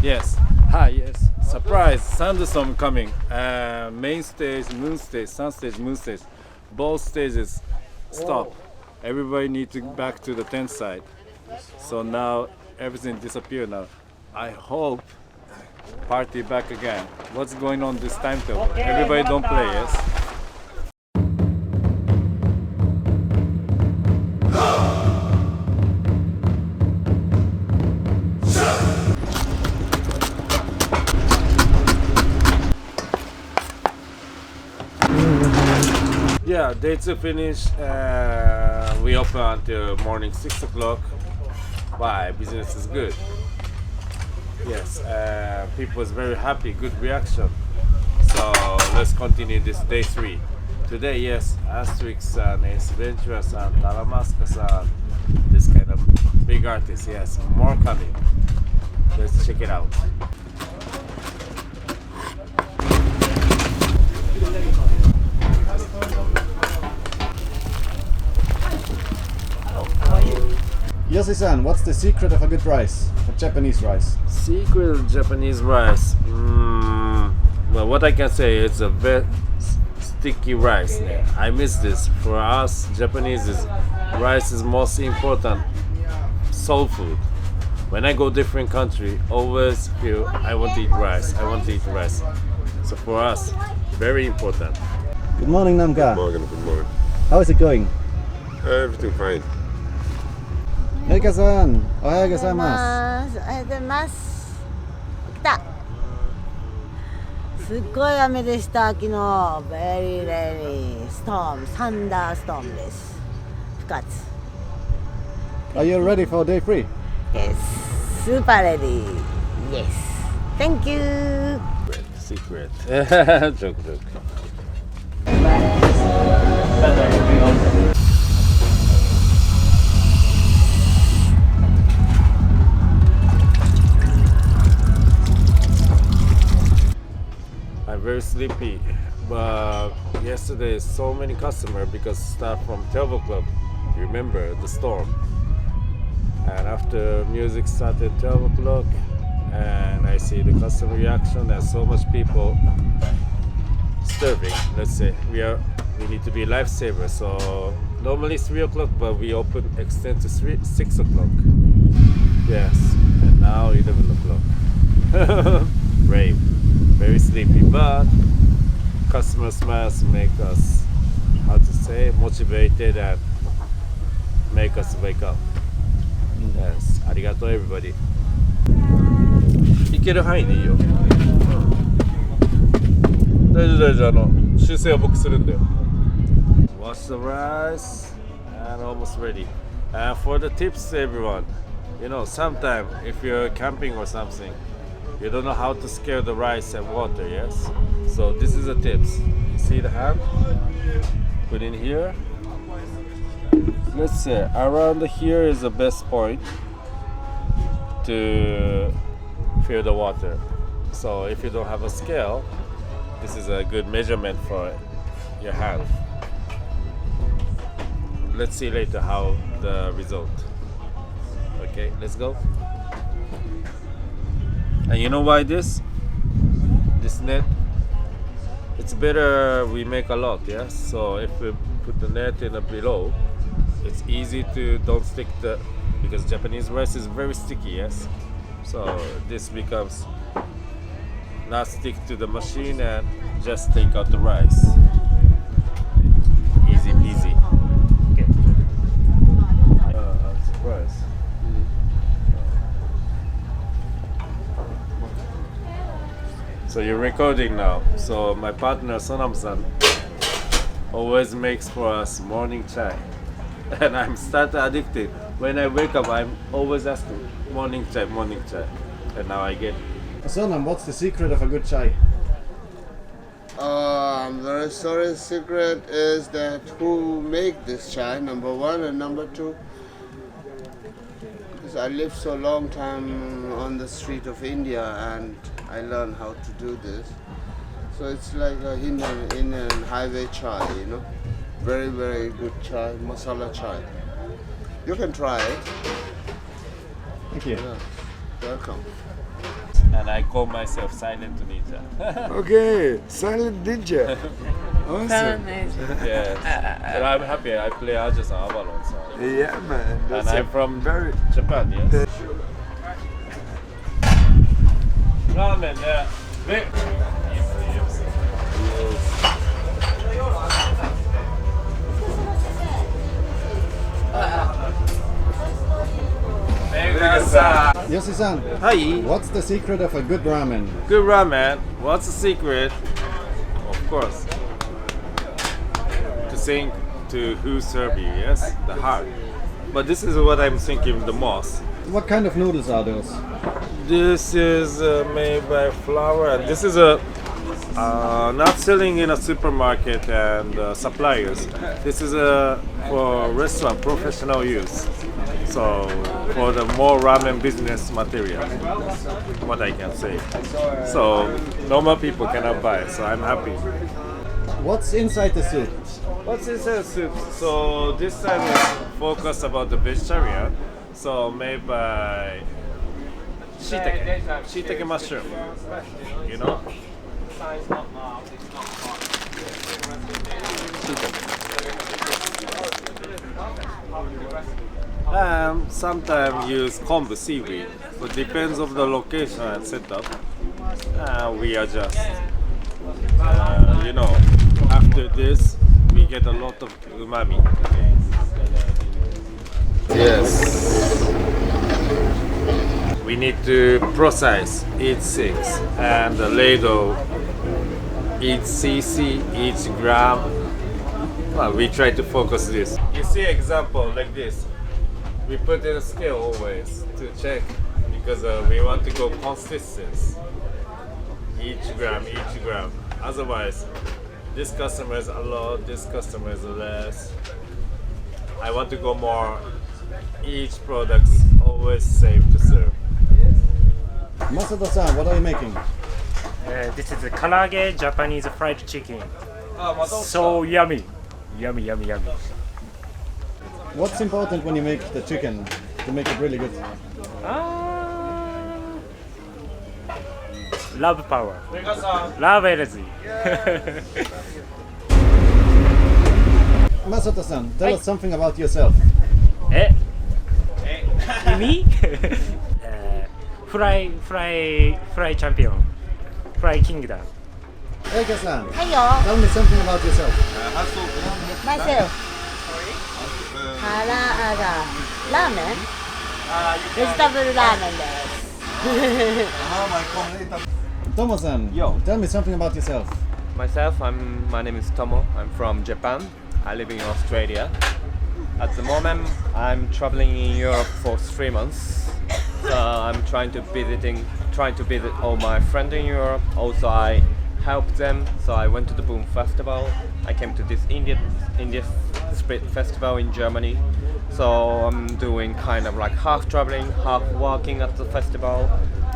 Yes. Hi, yes. Surprise! Thunderstorm coming. Main stage, moon stage, sun stage, moon stage. Both stages stop. Everybody needs to back to the tent side. So now everything disappeared now. I hope party back again. What's going on this timetable? Everybody don't play, yes? Yeah, day 2 finish. We open until morning 6 o'clock. Why? Business is good. Yes, people is very happy, good reaction. So let's continue this day 3. Today, yes, Asterix-san, Ace Ventura-san, Talamasca-san, this kind of big artists, yes, more coming. Let's check it out. Yossi-san, what's the secret of a good rice? A Japanese rice? Secret of Japanese rice. Well, what I can say, it's a very sticky rice. I miss this. For us, Japanese, rice is most important soul food. When I go different country, always feel I want to eat rice. I want to eat rice. So for us, very important. Good morning, Namka. Good morning. How is it going? Everything fine. Meika-san, ohayou gozaimasu. おはようございます。来た。すっごい雨でした昨日。Very very storm, サンダーストームです。不活。Are you ready for day 3? Yes, super ready. Yes. Thank you. Secret. Joke. I'm very sleepy, but yesterday so many customers because start from 12 o'clock. Remember the storm, and after music started 12 o'clock, and I see the customer reaction and so much people disturbing. Let's say we need to be lifesavers. So normally 3 o'clock, but we extend to 6 o'clock. Yes, and now 11 o'clock. Brave. Very sleepy, but customer smiles make us, how to say, motivated and make us wake up. Yes, ありがとう everybody. いける範囲でいいよ。大丈夫、修正は僕するんだよ。Wash the rice and almost ready. And for the tips, everyone, sometimes if you're camping or something, you don't know how to scale the rice and water, yes? So this is the tips. See the hand? Put in here. Let's say around here is the best point to fill the water. So if you don't have a scale, this is a good measurement for your hand. Let's see later how the result. Okay, let's go. And you know why this net? It's better we make a lot, yes? So if we put the net in below, it's easy to don't stick because Japanese rice is very sticky, yes? So this becomes not stick to the machine and just take out the rice. Easy peasy. Okay. I'm surprised. So you're recording now. So my partner Sonam-san always makes for us morning chai. And I'm started addicted. When I wake up, I'm always asking morning chai. And now I get it. Sonam, what's the secret of a good chai? I'm very sorry. The secret is that who make this chai, number one, and number two, because I lived so long time on the street of India and I learned how to do this. So it's like a Indian highway chai, Very, very good chai, masala chai. You can try it. Thank you. Yeah. Welcome. And I call myself Silent Ninja. Okay, Silent Ninja. Awesome. Yes. But I'm happy. I play Aja's Avalon song. Yeah, man. And I'm from very. Japan, yes. Ramen, yeah. Yossi-san, Hi. what's the secret of a good ramen? Good ramen. What's the secret? Of course. To think to who serve you, yes? The heart. But this is what I'm thinking the most. What kind of noodles are those? This is made by flour, and this is a not selling in a supermarket and suppliers. This is for restaurant professional use. So for the more ramen business material, what I can say. So normal people cannot buy. So I'm happy. What's inside the soup? What's inside the soup? So this time is focused about the vegetarian. So made by shiitake mushroom. You know? Sometimes use kombu seaweed, but depends of the location and setup. We adjust. You know, after this, we get a lot of umami. Yes. We need to process each things and the ladle, each cc, each gram. Well, we try to focus this. You see example like this. We put in a scale always to check because we want to go consistent. Each gram. Otherwise, this customer is a lot, this customer is less. I want to go more. Each product's always safe to serve. Masato-san, what are you making? This is a karaage Japanese fried chicken. So yummy. Yummy. What's important when you make the chicken to make it really good? Love power. Love energy. Masato-san, tell us something about yourself. Me? Fry champion. Fry kingdom. Eika-san, Hiyo. tell me something about yourself. Myself. Karaaga. Ramen? Vegetable ramen desu. Tomo-san, tell me something about yourself. Myself, my name is Tomo. I'm from Japan. I live in Australia. At the moment, I'm traveling in Europe for 3 months. So I'm trying to visit all my friends in Europe. Also, I help them. So I went to the Boom Festival. I came to this India Street Festival in Germany. So I'm doing kind of like half traveling, half working at the festival.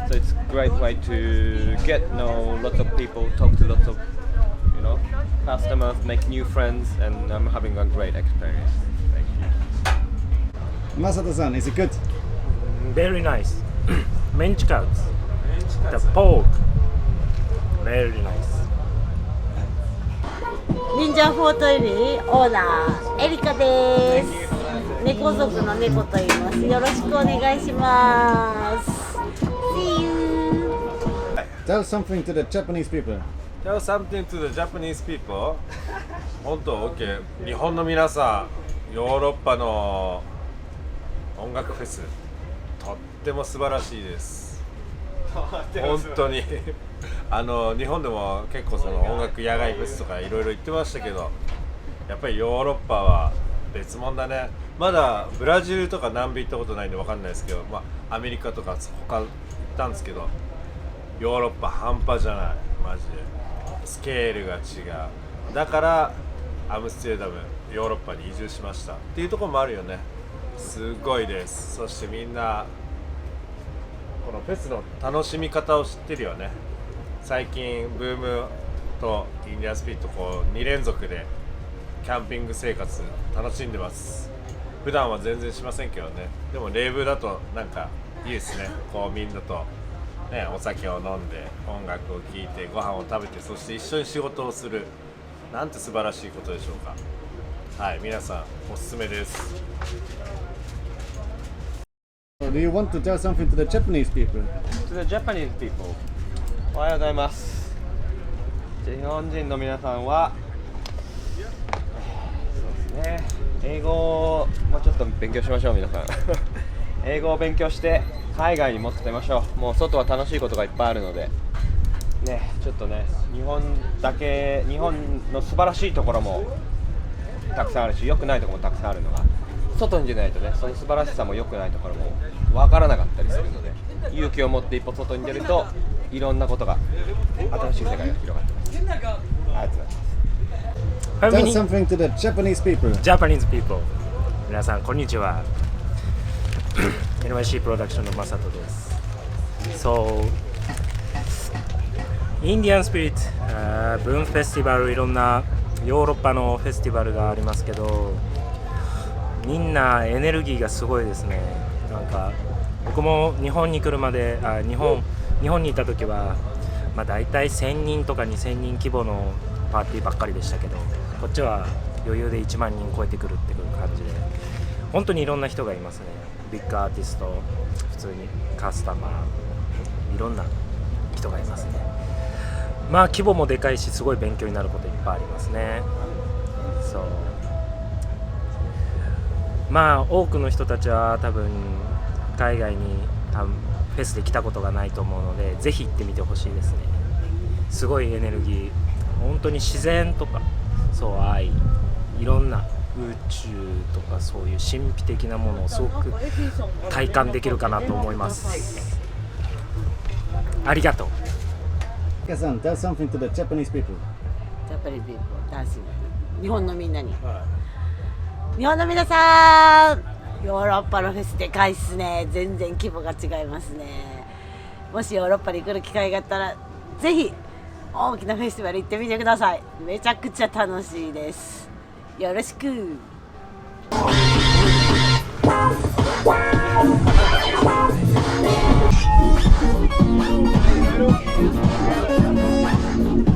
So it's a great way to get to know lots of people, talk to lots of customers, make new friends, and I'm having a great experience. Thank you. Masato-san, is it good? Very nice. Menchikatsu. The pork. Very nice. 忍者フォートよりオーナーエリカです。猫族の猫と言います。よろしくお願いします。See you. Tell something to the Japanese people. Tell something to the Japanese people. 本当 OK。日本の皆さん、ヨーロッパの音楽フェス、とっても素晴らしいです。本当に日本でも結構その音楽野外フェスとかいろいろ行ってましたけど、やっぱりヨーロッパは別物だね。まだブラジルとか南米行ったことないんで分かんないですけど、アメリカとか他行ったんですけど、ヨーロッパ半端じゃない。マジでスケールが違う。だからアムステルダム、ヨーロッパに移住しましたっていうところもあるよね。すごいです。そしてみんなこのフェスの楽しみ方を知ってるよね。最近ブームとインディアンスピリット2連続でキャンピング生活楽しんでます。普段は全然しませんけどね。でもレイブだとなんかいいですね。こうみんなと、ね、お酒を飲んで音楽を聴いてご飯を食べて、そして一緒に仕事をする、なんて素晴らしいことでしょうか。はい、皆さんおすすめです。Do you want to tell something to the Japanese people? To the Japanese people. おはようございます。日本人の皆さんは、そうですね、英語をもうちょっと勉強しましょう、皆さん。英語を勉強して海外にもっと出ましょう。もう外は楽しいことがいっぱいあるので、ね、ちょっとね、日本の素晴らしいところもたくさんあるし、良くないところもたくさんあるのが、外に出ないとね、その素晴らしさも良くないところも分からなかったりするので、勇気を持って一歩外に出ると、いろんなことが、新しい世界が広がってます。ありがとうございます。Tell something to the Japanese people. Japanese people 皆さんこんにちは。NYC プロダクションのマサトです。So Indian Spirit、ブーンフェスティバル、いろんなヨーロッパのフェスティバルがありますけど、みんなエネルギーがすごいですね。なんか僕も日本に来るまで、日本にいた時は、だいたい1000人とか2000人規模のパーティーばっかりでしたけど、こっちは余裕で1万人超えてくるって感じで、本当にいろんな人がいますね。ビッグアーティスト、普通にカスタマー、いろんな人がいますね。規模もでかいし、すごい勉強になることいっぱいありますね。そう、多くの人たちは多分海外にフェスで来たことがないと思うので、ぜひ行ってみてほしいですね。すごいエネルギー、本当に自然とか、そう愛、いろんな宇宙とか、そういう神秘的なものをすごく体感できるかなと思います。ありがとう。Ika-san, tell something to the Japanese people. Japanese people dancing。日本のみんなに。日本の皆さん、ヨーロッパのフェスでかいっすね。全然規模が違いますね。もしヨーロッパに来る機会があったら、ぜひ大きなフェスティバル行ってみてください。めちゃくちゃ楽しいです。よろしく。Hello.